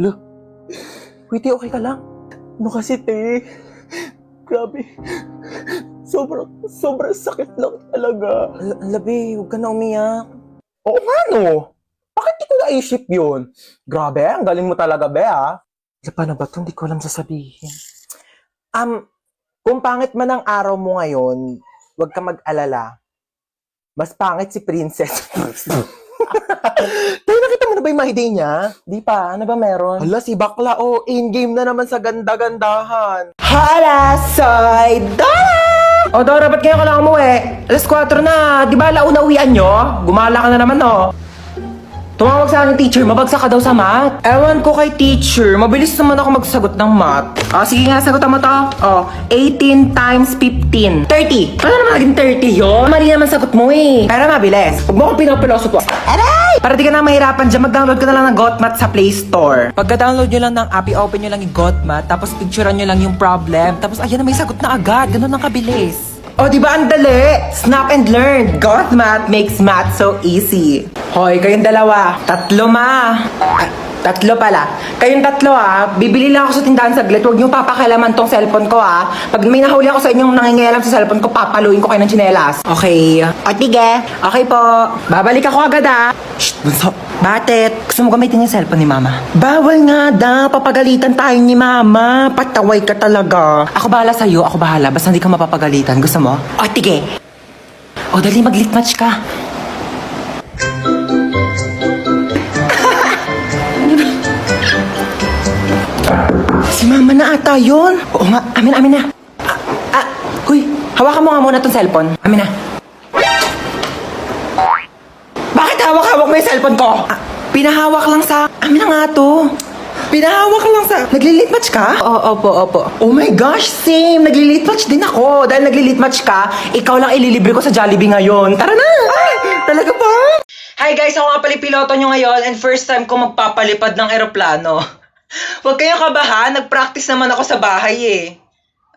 Hala, wait, okay ka lang? Ano kasi, te? Grabe. Sobrang sakit lang talaga. Labi, huwag ka na umiyak. Oo nga, no? Bakit di ko naisip yun? Grabe, ang galing mo talaga, be, ah. Paano ba ito? Hindi ko alam sasabihin. Kung pangit man ang araw mo ngayon, huwag ka mag-alala. Mas pangit si Princess. Tayo, nakita mo na ba yung my day niya? Di pa, ano ba meron? Hala, si Bakla, oh, in-game na naman sa ganda-gandahan. Hala, soy Dora! O, Dora, ba't ngayon ka lang umuwi? Alas 4 na, di ba launa uwian nyo? Gumala ka na naman, no? Tumawag sa akin, teacher, mabagsak ka daw sa math. Ewan ko kay teacher, mabilis naman ako magsagot ng math. Sige nga, sagutan mo to. 18 times 15. 30. Paano naman naging 30 yun? Mali naman sagot mo eh. Pero mabilis. Huwag mo akong pinopiloso to. Aray! Para di ka na mahirapan dyan, mag-download ka na lang ng GotMath sa Play Store. Pagka-download nyo lang ng app, i-open nyo lang yung GotMath, tapos picturean nyo lang yung problem, tapos ayan na, may sagot na agad. Ganun ang kabilis. Di ba ang dali? Snap and learn. GotMath makes math so easy. Hoy, kayong dalawa. Tatlo tatlo pala. Kayong tatlo bibili lang ako sa tindahan saglit. Huwag niyo papakailaman tong cellphone ko Pag may nahuli ako sa inyong nangingialam sa cellphone ko, papaluin ko kayo ng tsinelas. Okay. Tige. Okay po. Babalik ako agad Shh, bunso. Bakit? Gusto mo gamitin yung cellphone ni Mama? Bawal nga daw. Papagalitan tayo ni Mama. Pataway ka talaga. Ako bahala sa'yo. Ako bahala. Basta hindi ka mapapagalitan. Gusto mo? Tige. Dali, mag-lip match ka. Si Mama na ata yun. Oo nga, amin na. Huy, hawakan mo nga muna tong cellphone. Amin na. Bakit hawak-hawak mo yung cellphone ko? Pinahawak lang sa... Amin na nga to. Pinahawak lang sa... Nagli-lit match ka? Opo. Oh my gosh, same. Nagli-lit match din ako. Dahil nagli-lit match ka, ikaw lang ililibre ko sa Jollibee ngayon. Tara na! Ay, talaga ba? Hi guys, ako nga pala piloto nyo ngayon and first time ko magpapalipad ng eroplano. Huwag kayong kabahan, nag-practice naman ako sa bahay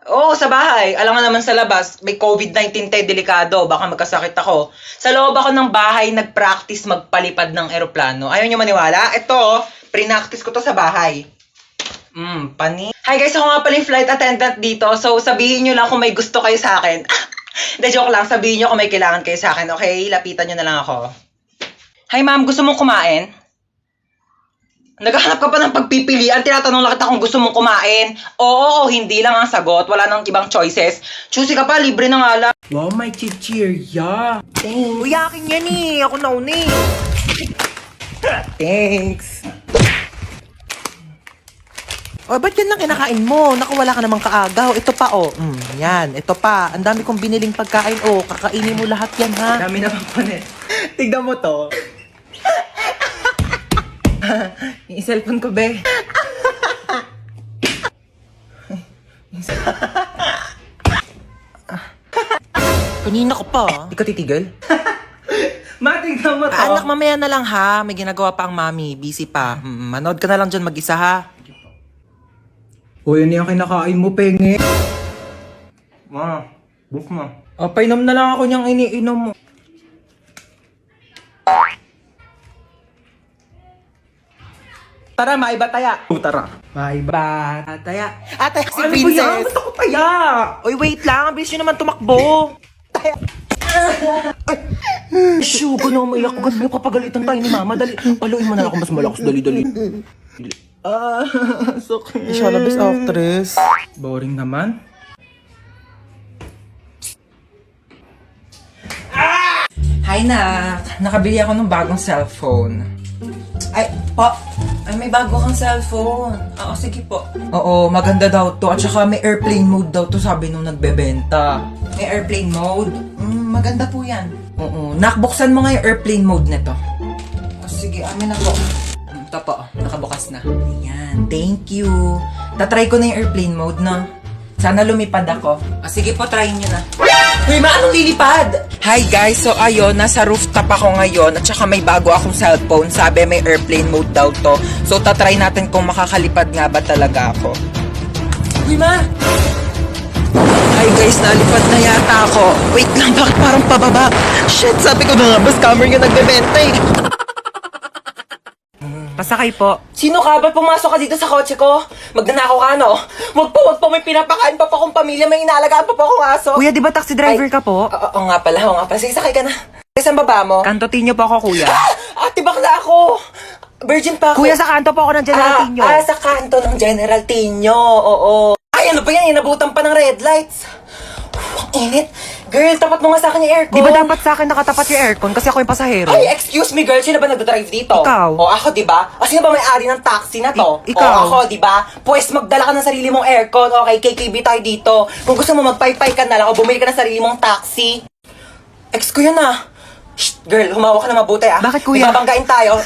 Oo, sa bahay. Alam nga naman sa labas, may COVID-19 tayo, delikado. Baka magkasakit ako. Sa loob ako ng bahay, nag-practice magpalipad ng eroplano. Ayaw nyo maniwala? Ito, pre-practice ko to sa bahay. Hi guys, ako nga pala yung flight attendant dito. So, sabihin nyo lang kung may gusto kayo sa akin. Hindi, joke lang. Sabihin nyo kung may kailangan kayo sa akin. Okay? Lapitan nyo na lang ako. Hi ma'am, gusto mong kumain? Naghahanap ka pa ng pagpipilian, tinatanong lang kita kung gusto mong kumain. Oo, hindi lang ang sagot. Wala nang ibang choices. Choosy ka pa, libre na nga lang. Wow, may chichirya. Thanks. Uy, akin yan Ako nauna Thanks. Ba't yan lang kinakain mo? Naku, wala ka namang kaagaw. Ito pa, yan. Ito pa. Ang dami kong biniling pagkain, kakainin mo lahat yan, ha? Dami naman pa Tignan mo to. Yung cellphone ko, be. Kanina ko pa. Di ka titigil? Matignan mo to. Anak, mamaya na lang ha. May ginagawa pa ang mami. Busy pa. Manood ka na lang dyan mag-isa ha. Yun yung kinakain mo, penge. Book mo. Painom na lang ako niyang iniinom mo. Tara, maiba taya. Tara. Maiba taya. Taya si Princess. Ano ba yan? Gusto ko taya. Wait lang. Bilis nyo naman tumakbo. Taya. Shoo, gano'n maiyak. Gano'n kapagalitan tayo ni Mama. Dali. Paluin mo na ako mas malakas. Dali. Okay. Siya na best actress. Boring naman. Hi na. Nakabili ako ng bagong cellphone. May bago kang cellphone. Sige po. Oo, maganda daw to. At saka may airplane mode daw to, sabi nung nagbebenta. May airplane mode? Maganda po yan. Oo. Nakbuksan mo nga yung airplane mode nito. Sige, amin na po. Ito po, nakabukas na. Ayan, thank you. Tatry ko na yung airplane mode, no? Sana lumipad ako. Sige po, try nyo na. Uy, anong lilipad? Hi guys, so ayun, nasa rooftop ako ngayon at saka may bago akong cellphone. Sabi may airplane mode daw to. So tatry natin kung makakalipad nga ba talaga ako. Uy, Ma! Hi guys, nalipad na yata ako. Wait lang, bakit parang pababa? Shit, sabi ko na nga ba, scammer yung nagbebenta Pasakay po. Sino ka? Ba't pumasok ka dito sa kotse ko? Magnanakaw ka, no? Wag po, may pinapakain pa po akong pamilya, may inaalagaan pa po akong aso. Kuya, di ba taxi driver ka po? Oo nga pala. Sige, sakay ka na. Saan baba mo? Kantotinyo po ako, kuya. Ate, bakla ako! Virgin pa ako. Kuya, sa kanto po ako ng General Tinyo. Sa kanto ng General Tinyo, oo. Ay, ano ba yan? Inabutan pa ng red lights. Ang init. Girl, tapat mo nga sa akin yung aircon. Di ba dapat sa akin nakatapat yung aircon kasi ako yung pasahero? Ay, excuse me, girl. Sino ba nagdadrive dito? Ikaw. O, ako, di ba? O, sino ba may-ari ng taxi na to? Ikaw. O, ako, di ba? Pues, magdala ka ng sarili mong aircon. Okay, KKB tayo dito. Kung gusto mo, magpaypay ka na lang o bumili ka ng sarili mong taxi. Ex ko yun, ah. Shh, girl, humawa ka na mabuti, ah. Bakit, kuya? May babanggain tayo.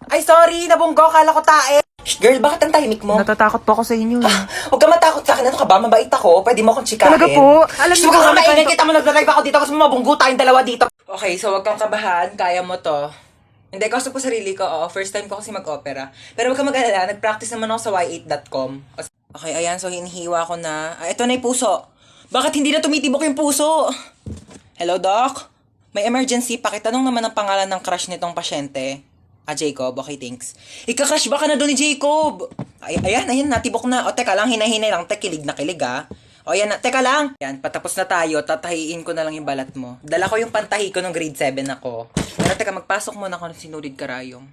Ay, sorry. Nabunggo. Kala ko tae. Shh, girl, bakit ang tahimik mo? Natatakot po ako sa inyo. Huwag ka matakot sa akin. Ano ka ba? Mabait ako. Pwede mo akong chikahin. Talaga po? Alam niyo Huwag ba, kang maingay. ganito- Kita mo nagdadrive ako dito kasi mabunggo tayong dalawa dito. Okay, so huwag kang kabahan. Kaya mo to. Hindi, kaso po sarili ko. Oo, first time ko kasi mag-opera. Pero huwag kang mag-alala. Nag-practice naman ako sa y8.com. Okay, ayan. So, hinihiwa ko na. Ito na yung puso. Bakit hindi na tumitibok yung puso? Hello, Doc? May emergency. Pakitanong naman ang pangalan ng crush nitong pasyente. Jacob. Okay, thanks. Ika-crush ba ka na doon ni Jacob? Ayan, natibok na. O, teka lang, hinay-hinay lang. Kilig na kilig, ah. O, yan na. Teka lang. Yan, patapos na tayo. Tatahiin ko na lang yung balat mo. Dala ko yung pantahi ko nung grade 7 ako. Pero teka, magpasok muna ako ng sinulid karayong.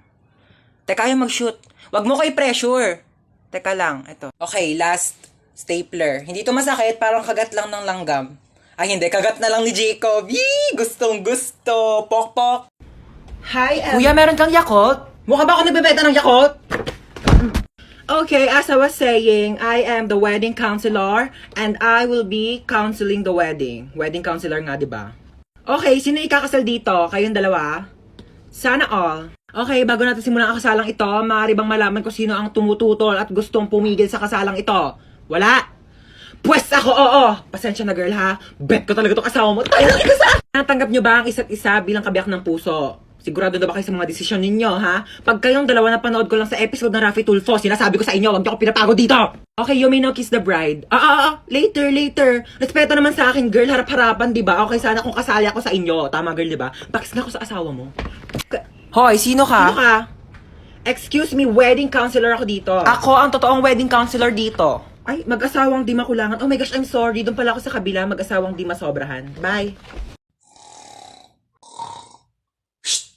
Teka, ayaw mag-shoot. Wag mo kay pressure. Teka lang, ito. Okay, last stapler. Hindi to masakit, parang kagat lang ng langgam. Ay, hindi. Kagat na lang ni Jacob. Yee! Gustong gusto. Pok-pok. Hi, Kuya, meron kang Yakult? Mukha ba ako nagbebenta ng Yakult? Okay, as I was saying, I am the wedding counselor and I will be counseling the wedding. Wedding counselor nga, di ba? Okay, sino ikakasal dito? Kayong dalawa? Sana all. Okay, bago natin simulan ang kasalang ito, maaari bang malaman ko sino ang tumututol at gustong pumigil sa kasalang ito? Wala? Pwes ako, oo! Pasensya na, girl, ha? Bet ko talaga itong asawa mo. Tayo lang ikasal! Natanggap nyo ba ang isa't isa bilang kabiyak ng puso? Sigurado na ba kayo sa mga desisyon ninyo, ha? Pag kayong dalawa na panood ko lang sa episode ng Raffy Tulfo, sinasabi ko sa inyo, wag niyo ako pinapagod dito! Okay, you may now kiss the bride. Later. Respeto naman sa akin, girl, harap-harapan, di ba? Okay, sana kung kasali ako sa inyo. Tama, girl, di ba? Pakis na ako sa asawa mo. Hoy, sino ka? Ano ka? Excuse me, wedding counselor ako dito. Ako ang totoong wedding counselor dito. Ay, mag-asawang di makulangan. Oh my gosh, I'm sorry. Doon pala ako sa kabila, mag-asawang di masobrahan. Bye.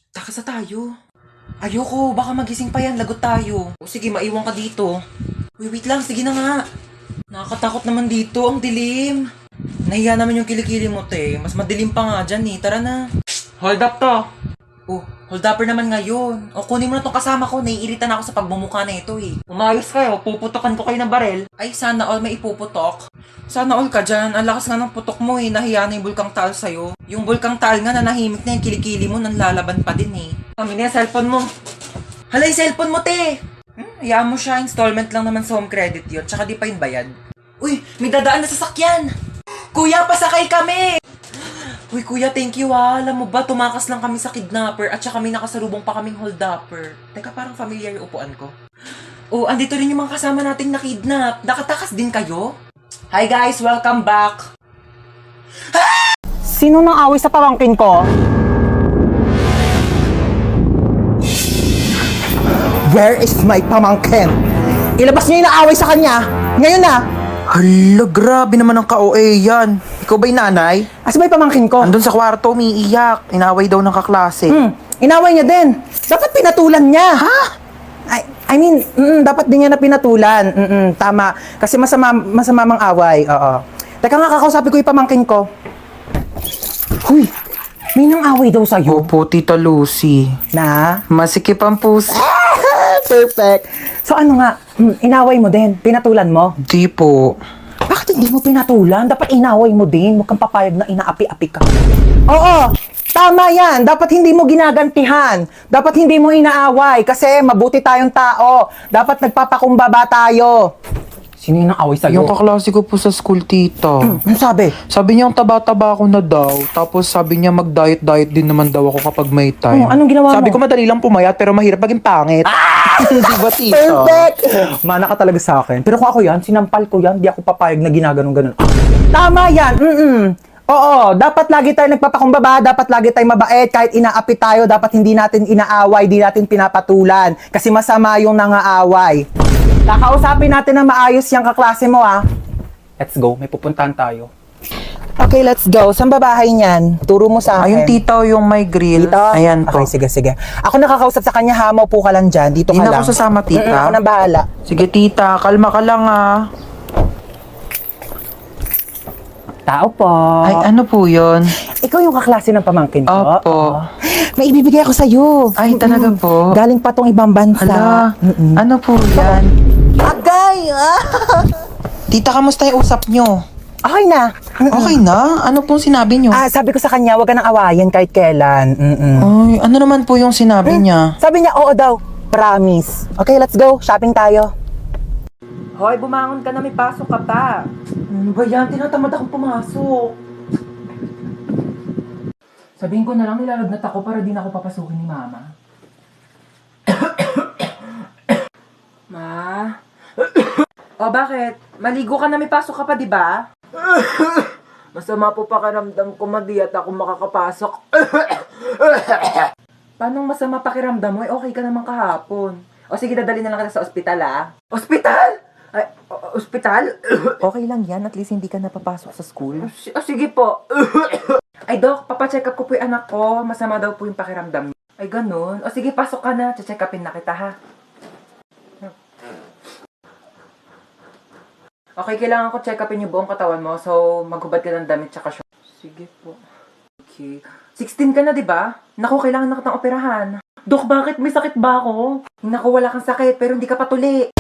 Takas na tayo. Ayoko, baka magising pa yan, lagot tayo. O sige, maiwan ka dito. Uy, wait lang, sige na nga. Nakakatakot naman dito, ang dilim. Nahiya naman yung kilikili mo, te. Mas madilim pa nga dyan eh, tara na. Hold up to. Oh, hold upper naman ngayon. O kunin mo na tong kasama ko, naiirita na ako sa pagmumukha na ito eh. Umayos kayo, puputokan ko kayo ng barel. Ay, sana all may ipuputok. Sana all ka dyan, ang lakas nga ng putok mo eh, nahiya na yung bulkang tal sa'yo. Yung bulkang tal nga, nanahimik na yung kilikili mo, nanlalaban pa din eh. Kami na yung cellphone mo. Hala, yung cellphone mo, te! Hayaan mo siya, installment lang naman sa home credit yun, tsaka di pa yun bayad. Uy, may dadaan na sasakyan! Kuya, pasakay kami! Uy, kuya, thank you ha. Alam mo ba, tumakas lang kami sa kidnapper at saka may nakasalubong pa kaming hold-upper. Teka, parang familiar yung upuan ko. Oh, andito rin yung mga kasama nating nakidnap. Nakatakas din kayo? Hi guys, welcome back. Sino nang away sa pamangkin ko? Where is my pamangkin? Ilabas niyo yung naaway sa kanya. Ngayon na. Hala, grabe naman ang ka-OA yan. Ikaw ba'y nanay? Asa ba yung pamangkin ko? Andun sa kwarto, umiiyak. Inaway daw ng kaklase. Inaway niya din. Dapat pinatulan niya. Ha? I mean, dapat din niya na pinatulan. Tama. Kasi masama mang away. Oo. Teka nga, kakausapin ko yung pamangkin ko. Huy, may nang away daw sa'yo. Opo, Tita Lucy. Na? Masikip ang puso. Perfect. So ano nga, inaway mo din? Pinatulan mo? Di po. Bakit hindi mo pinatulan? Dapat inaway mo din. Huwag kang papayag na inaapi-api ka. Oo, tama yan. Dapat hindi mo ginagantihan. Dapat hindi mo inaaway kasi mabuti tayong tao. Dapat nagpapakumbaba tayo. Sino yung away sa'yo? Yung kaklase ko po sa school, tita. Ano sabi? Sabi niya, ang taba-taba ko na daw. Tapos sabi niya, mag-diet-diet din naman daw ako kapag may time. Anong ginawa Sabi mo? ko, madali lang pumayat, pero mahirap maging pangit. Di ba, tita? Perfect! Mana ka talaga sa akin. Pero kung ako yan, sinampal ko yan. Di ako papayag na ginaganon-ganon. Tama yan! Oo, dapat lagi tayo nagpapakumbaba, dapat lagi tayo mabait, kahit inaapit tayo, dapat hindi natin inaaway, di natin pinapatulan. Kasi masama yung nangaaway. Kakausapin natin ng maayos yung kaklase mo, ah. Let's go, may pupuntahan tayo. Okay, let's go. Saan ba bahay niyan? Turo mo sa akin. Ayun, tita, yung may grill. Dito? Ayan po. Okay, sige. Ako nakakausap sa kanya, ha? Maupo ka lang dyan. Dito Hindi ka na lang. ako sasama, tita. Ako nang bahala. Sige, tita, kalma ka lang ah. Tao po. Ay, ano po yun? Ikaw yung kaklase ng pamangkin ko? Opo. May ibibigay ako sa'yo. Ay, talaga po? Galing pa tong ibang bansa. Hala, ano po yan? Agay! Tita, kamusta yung usap nyo? Okay na. Okay na? Ano pong sinabi nyo? Sabi ko sa kanya, wag ka nang awayan kahit kailan. Ay, ano naman po yung sinabi niya? Sabi niya, oo daw. Promise. Okay, let's go. Shopping tayo. Hoy, bumangon ka na, may pasok ka pa. Ano ba yan? Tinatamad akong pumasok. Sabihin ko na lang nilalagnat ako para di na ako papasukin ni Mama. Ma? O bakit? Maligo ka na, may pasok ka pa, di ba? Masama po pakiramdam ko, madi at ako makakapasok. Paano masama pakiramdam mo? Okay ka naman kahapon. O sige, dadali na lang kita sa ospital, ah. Ospital? Ay, ospital? Okay lang yan. At least hindi ka napapasok sa school. Sige po. Ay, Dok, papacheck up ko po yung anak ko. Masama daw po yung pakiramdam niya. Ay, ganun. O sige, pasok ka na. Check upin na kita, ha? Okay, kailangan ko check upin yung buong katawan mo. So, maghubad ka ng damit tsaka short. Sige po. Okay. 16 ka na, di ba? Naku, kailangan na kitang operahan. Dok, bakit? May sakit ba ako? Naku, wala kang sakit, pero hindi ka patuli.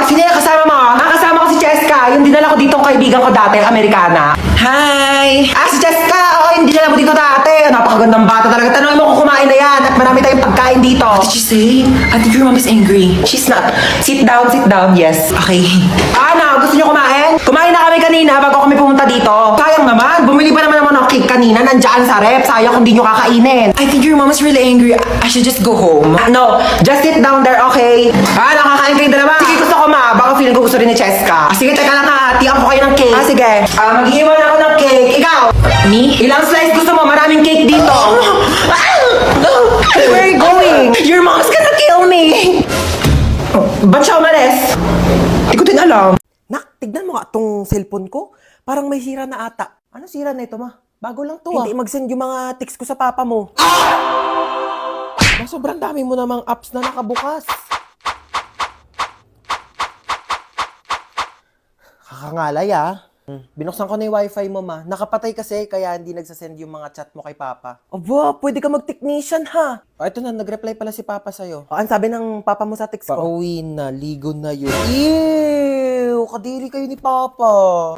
Sino yung kasama mo? Kasama ko si Cheska. Yung dinala ko dito ang kaibigan ko dati, Amerikana. Hi! Si Cheska! Oo, yung dinala mo dito dati. Napakagandang bata talaga. Tanongin mo kung kumain na yan. At marami tayong pagkain dito. What did you say? I think your mom is angry. She's not. Sit down, yes. Okay. Ano, gusto niyo kumain? Kumain na kami kanina bago kami pumunta dito. Sayang naman, bumili pa naman ng cake kanina. Nandiyan sa rep. Sayang kung di niyo kakainin. I think your mom is really angry. I should just go home. No, just sit down there, okay? Nakakain kayo dalawa. Sige, gusto ko ma. Baka feeling ko gusto rin ni Cheska. Sige, teka lang ha. Hatian ko kayo ng cake. Sige. Mag-iwan ako ng cake. Ikaw? Me? Ilang slice gusto mo? Maraming cake dito. Where are you going? Your mom's gonna kill me! Ba't siya umalis? Hindi ko din alam. Nak, tignan mo nga itong cellphone ko. Parang may sira na ata. Ano sira na ito, ma? Bago lang to, Hindi mag-send yung mga text ko sa papa mo. Sobrang dami mo namang apps na nakabukas. Kakangalay, Binuksan ko na yung wifi mo, ma. Nakapatay kasi, kaya hindi nagsasend yung mga chat mo kay Papa. Aba, pwede ka mag-technician, ha? Ito na, nag-reply pala si Papa sa'yo. Ang sabi ng Papa mo sa text ko? Pauwi na, ligo na yun. Ew! Kadiri kayo ni Papa.